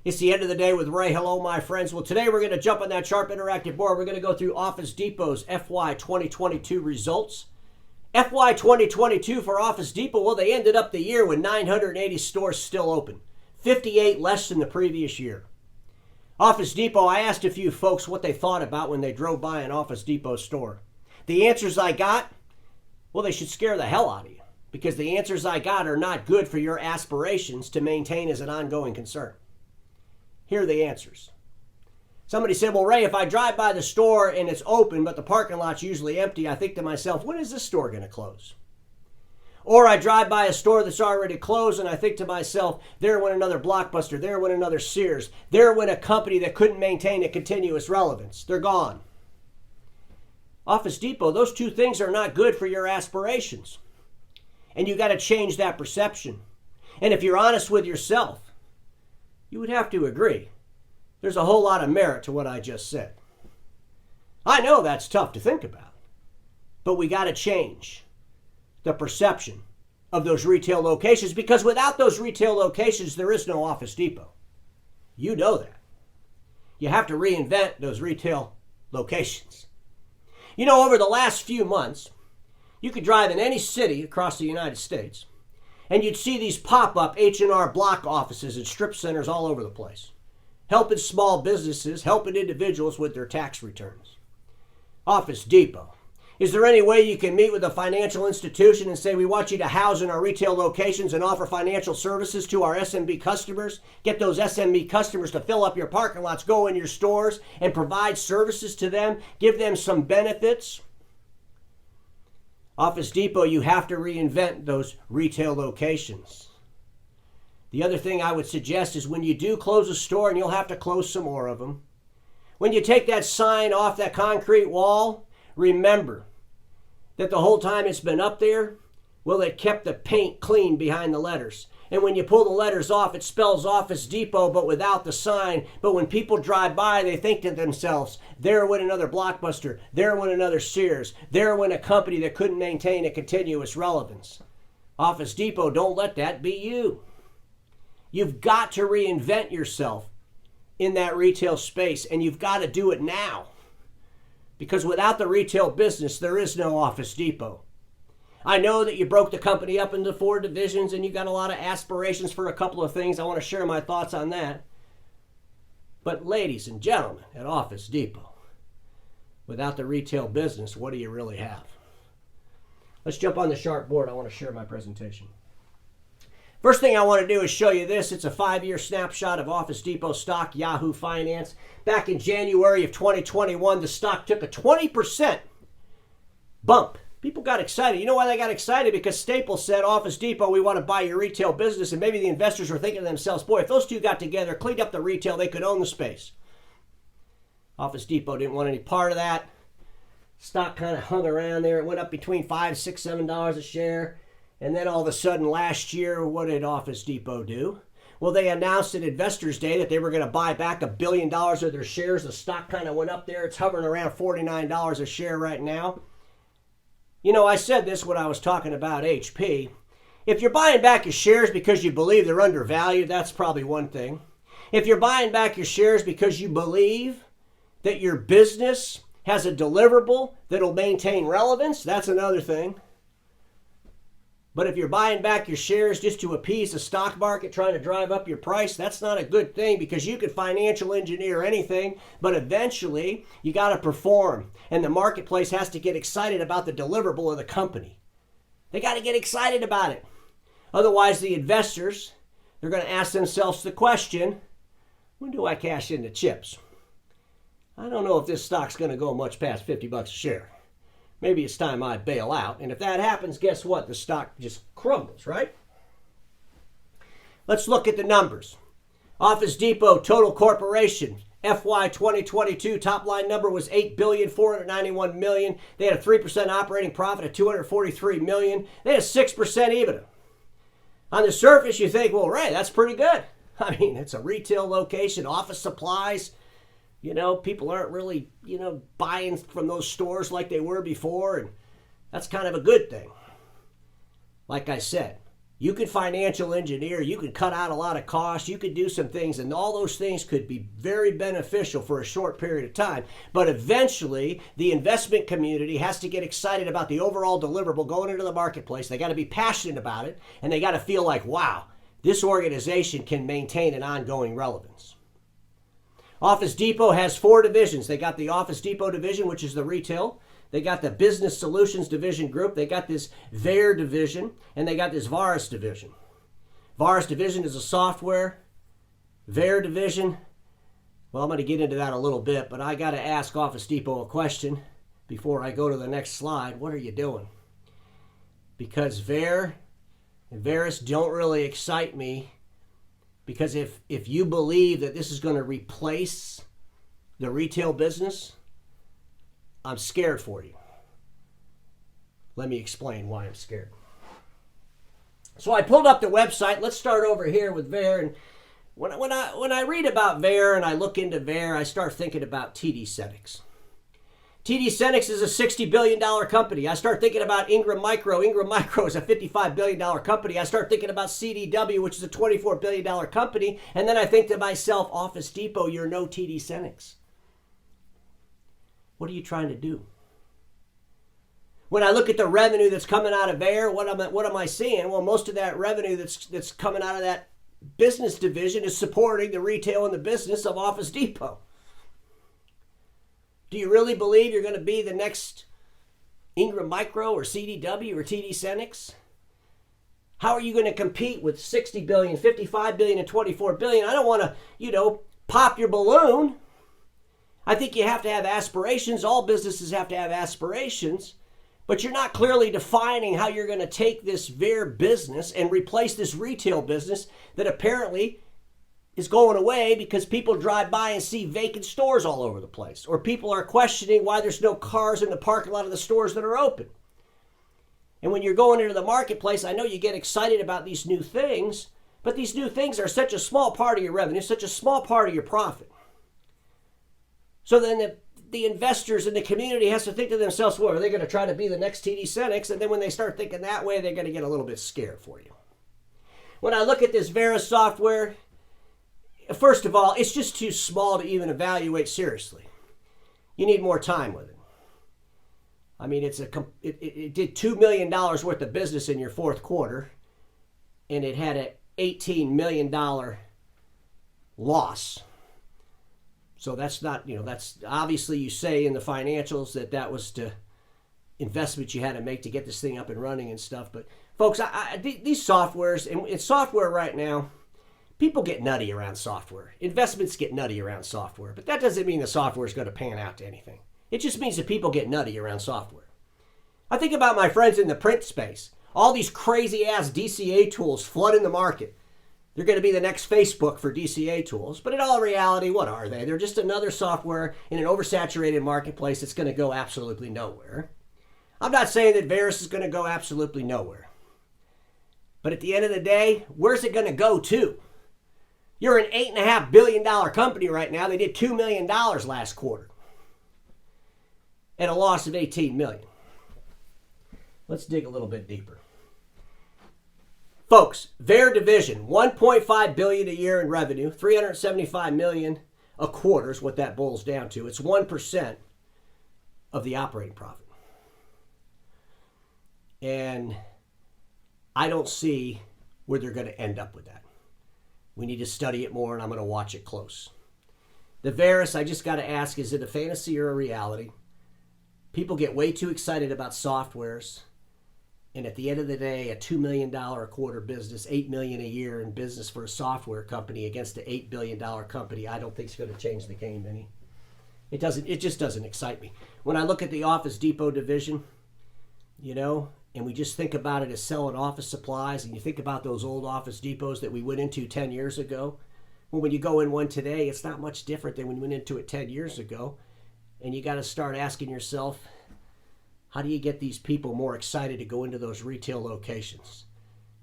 It's the end of the day with Ray. Hello, my friends. Well, today we're going to jump on that Sharp Interactive board. We're going to go through Office Depot's FY 2022 results. FY 2022 for Office Depot, well, they ended up the year with 980 stores still open, 58 less than the previous year. Office Depot, I asked a few folks what they thought about when they drove by an Office Depot store. The answers I got, well, they should scare the hell out of you, because the answers I got are not good for your aspirations to maintain as an ongoing concern. Here are the answers. Somebody said, well, Ray, if I drive by the store and it's open, but the parking lot's usually empty, I think to myself, when is this store going to close? Or I drive by a store that's already closed and I think to myself, there went another Blockbuster, there went another Sears, there went a company that couldn't maintain a continuous relevance. They're gone. Office Depot, those two things are not good for your aspirations. And you got to change that perception. And if you're honest with yourself, you would have to agree. There's a whole lot of merit to what I just said. I know that's tough to think about, but we got to change the perception of those retail locations, because without those retail locations, there is no Office Depot. You know that. You have to reinvent those retail locations. You know, over the last few months, you could drive in any city across the United States, and you'd see these pop-up H&R Block offices and strip centers all over the place, helping small businesses, helping individuals with their tax returns. Office Depot. Is there any way you can meet with a financial institution and say, we want you to house in our retail locations and offer financial services to our SMB customers? Get those SMB customers to fill up your parking lots, go in your stores, and provide services to them, give them some benefits? Office Depot, you have to reinvent those retail locations. The other thing I would suggest is when you do close a store, and you'll have to close some more of them, when you take that sign off that concrete wall, remember that the whole time it's been up there, well, it kept the paint clean behind the letters. And when you pull the letters off, it spells Office Depot, but without the sign. But when people drive by, they think to themselves, there went another Blockbuster, there went another Sears, there went a company that couldn't maintain a continuous relevance. Office Depot, don't let that be you. You've got to reinvent yourself in that retail space, and you've got to do it now. Because without the retail business, there is no Office Depot. I know that you broke the company up into 4 divisions and you got a lot of aspirations for a couple of things. I want to share my thoughts on that. But ladies and gentlemen at Office Depot, without the retail business, what do you really have? Let's jump on the Sharp board. I want to share my presentation. First thing I want to do is show you this. It's a 5-year snapshot of Office Depot stock, Yahoo Finance. Back in January of 2021, the stock took a 20% bump. People got excited. You know why they got excited? Because Staples said, Office Depot, we want to buy your retail business. And maybe the investors were thinking to themselves, boy, if those two got together, cleaned up the retail, they could own the space. Office Depot didn't want any part of that. Stock kind of hung around there. It went up between $5, $6, $7 a share. And then all of a sudden last year, what did Office Depot do? Well, they announced at Investors Day that they were going to buy back $1 billion of their shares. The stock kind of went up there. It's hovering around $49 a share right now. You know, I said this when I was talking about HP. If you're buying back your shares because you believe they're undervalued, that's probably one thing. If you're buying back your shares because you believe that your business has a deliverable that'll maintain relevance, that's another thing. But if you're buying back your shares just to appease the stock market, trying to drive up your price, that's not a good thing, because you could financial engineer anything, but eventually you got to perform. And the marketplace has to get excited about the deliverable of the company. They got to get excited about it. Otherwise, the investors, they're going to ask themselves the question, when do I cash in the chips? I don't know if this stock's going to go much past 50 bucks a share. Maybe it's time I bail out. And if that happens, guess what? The stock just crumbles, right? Let's look at the numbers. Office Depot Total Corporation, FY 2022 top line number was $8,491 million. They had a 3% operating profit of $243 million. They had a 6% EBITDA. On the surface, you think, well, Ray, that's pretty good. I mean, it's a retail location, office supplies. You know, people aren't really, buying from those stores like they were before, and that's kind of a good thing. Like I said, You could financial engineer, you could cut out a lot of costs, you could do some things, and all those things could be very beneficial for a short period of time. But eventually, the investment community has to get excited about the overall deliverable going into the marketplace. They got to be passionate about it, and they got to feel like, wow, this organization can maintain an ongoing relevance. Office Depot has 4 divisions. They got the Office Depot division, which is the retail. They got the Business Solutions Division group. They got this VAIR division, and they got this VARIS division. VARIS division is a software. VAIR division, well, I'm going to get into that a little bit, but I got to ask Office Depot a question before I go to the next slide. What are you doing? Because VAIR and VARIS don't really excite me, because if you believe that this is going to replace the retail business, I'm scared for you. Let me explain why I'm scared. So I pulled up the website. Let's start over here with VAIR. And when I read about VAIR and I look into VAIR, I start thinking about TD SYNNEX. TD SYNNEX is a $60 billion company. I start thinking about Ingram Micro. Ingram Micro is a $55 billion company. I start thinking about CDW, which is a $24 billion company. And then I think to myself, Office Depot, you're no TD SYNNEX. What are you trying to do? When I look at the revenue that's coming out of VAIR, what am I seeing? Well, most of that revenue that's coming out of that business division is supporting the retail and the business of Office Depot. Do you really believe you're going to be the next Ingram Micro or CDW or TD SYNNEX? How are you going to compete with 60 billion, 55 billion, and 24 billion? I don't want to, pop your balloon. I think you have to have aspirations. All businesses have to have aspirations, but you're not clearly defining how you're going to take this VAIR business and replace this retail business that apparently is going away because people drive by and see vacant stores all over the place, or people are questioning why there's no cars in the parking lot of the stores that are open. And when you're going into the marketplace, I know you get excited about these new things, but these new things are such a small part of your revenue, such a small part of your profit. So then the investors in the community has to think to themselves, well, are they going to try to be the next TD SYNNEX? And then when they start thinking that way, they're going to get a little bit scared for you. When I look at this VARIS software, first of all, it's just too small to even evaluate seriously. You need more time with it. I mean, it did $2 million worth of business in your fourth quarter, and it had an $18 million loss. So that's not, that's obviously you say in the financials that was the investment you had to make to get this thing up and running and stuff. But folks, these softwares, and it's software right now, people get nutty around software. Investments get nutty around software. But that doesn't mean the software is going to pan out to anything. It just means that people get nutty around software. I think about my friends in the print space. All these crazy-ass DCA tools flooding the market. They're going to be the next Facebook for DCA tools. But in all reality, what are they? They're just another software in an oversaturated marketplace that's going to go absolutely nowhere. I'm not saying that VARIS is going to go absolutely nowhere. But at the end of the day, where's it going to go to? You're an $8.5 billion company right now. They did $2 million last quarter at a loss of $18 million. Let's dig a little bit deeper. Folks, VAIR division, $1.5 billion a year in revenue, $375 million a quarter is what that boils down to. It's 1% of the operating profit. And I don't see where they're going to end up with that. We need to study it more, and I'm going to watch it close. The VARIS, I just got to ask, is it a fantasy or a reality? People get way too excited about softwares. And at the end of the day, a $2 million a quarter business, $8 million a year in business for a software company against an $8 billion company, I don't think it's going to change the game any. It just doesn't excite me. When I look at the Office Depot division, and we just think about it as selling office supplies, and you think about those old Office Depots that we went into 10 years ago. Well, when you go in one today, it's not much different than when you went into it 10 years ago. And you got to start asking yourself, how do you get these people more excited to go into those retail locations?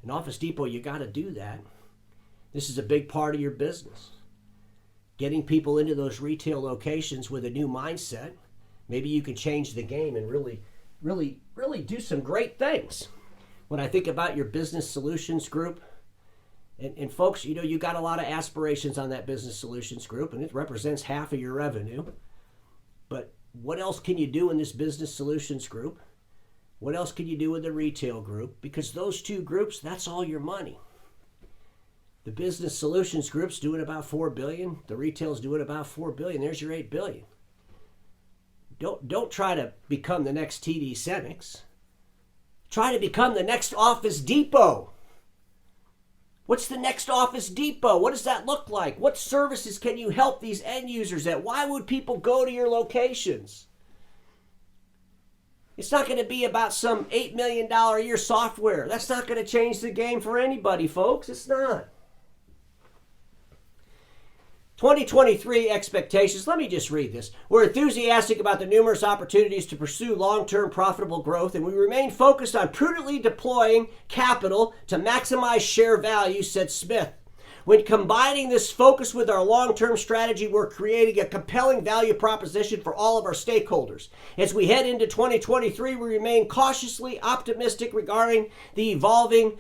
In Office Depot, you got to do that. This is a big part of your business. Getting people into those retail locations with a new mindset. Maybe you can change the game and really do some great things. when I think about your business solutions group, and folks, you got a lot of aspirations on that business solutions group, and it represents half of your revenue. But what else can you do in this business solutions group? What else can you do in the retail group? Because those two groups, that's all your money. The business solutions group's doing about $4 billion. The retail's doing about $4 billion. There's your $8 billion. Don't try to become the next TD SYNNEX. Try to become the next Office Depot. What's the next Office Depot? What does that look like? What services can you help these end users at? Why would people go to your locations? It's not going to be about some $8 million a year software. That's not going to change the game for anybody, folks. It's not. 2023 expectations. Let me just read this. We're enthusiastic about the numerous opportunities to pursue long-term profitable growth, and we remain focused on prudently deploying capital to maximize share value, said Smith. When combining this focus with our long-term strategy, we're creating a compelling value proposition for all of our stakeholders. As we head into 2023, we remain cautiously optimistic regarding the evolving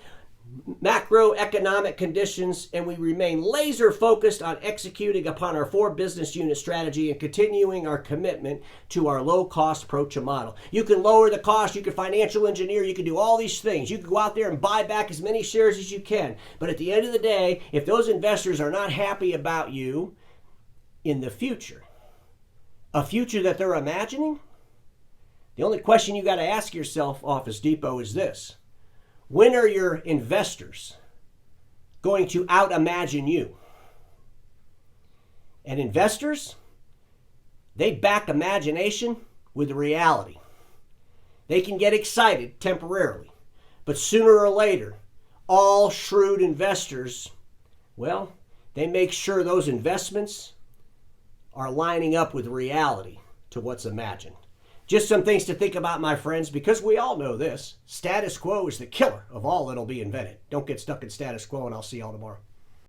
macroeconomic conditions, and we remain laser focused on executing upon our 4 business unit strategy and continuing our commitment to our low-cost approach and model. You can lower the cost, you can financial engineer, you can do all these things. You can go out there and buy back as many shares as you can. But at the end of the day, if those investors are not happy about you in the future, a future that they're imagining, the only question you got to ask yourself, Office Depot, is this. When are your investors going to out-imagine you? And investors, they back imagination with reality. They can get excited temporarily, but sooner or later, all shrewd investors, well, they make sure those investments are lining up with reality to what's imagined. Just some things to think about, my friends, because we all know this. Status quo is the killer of all that'll be invented. Don't get stuck in status quo, and I'll see y'all tomorrow.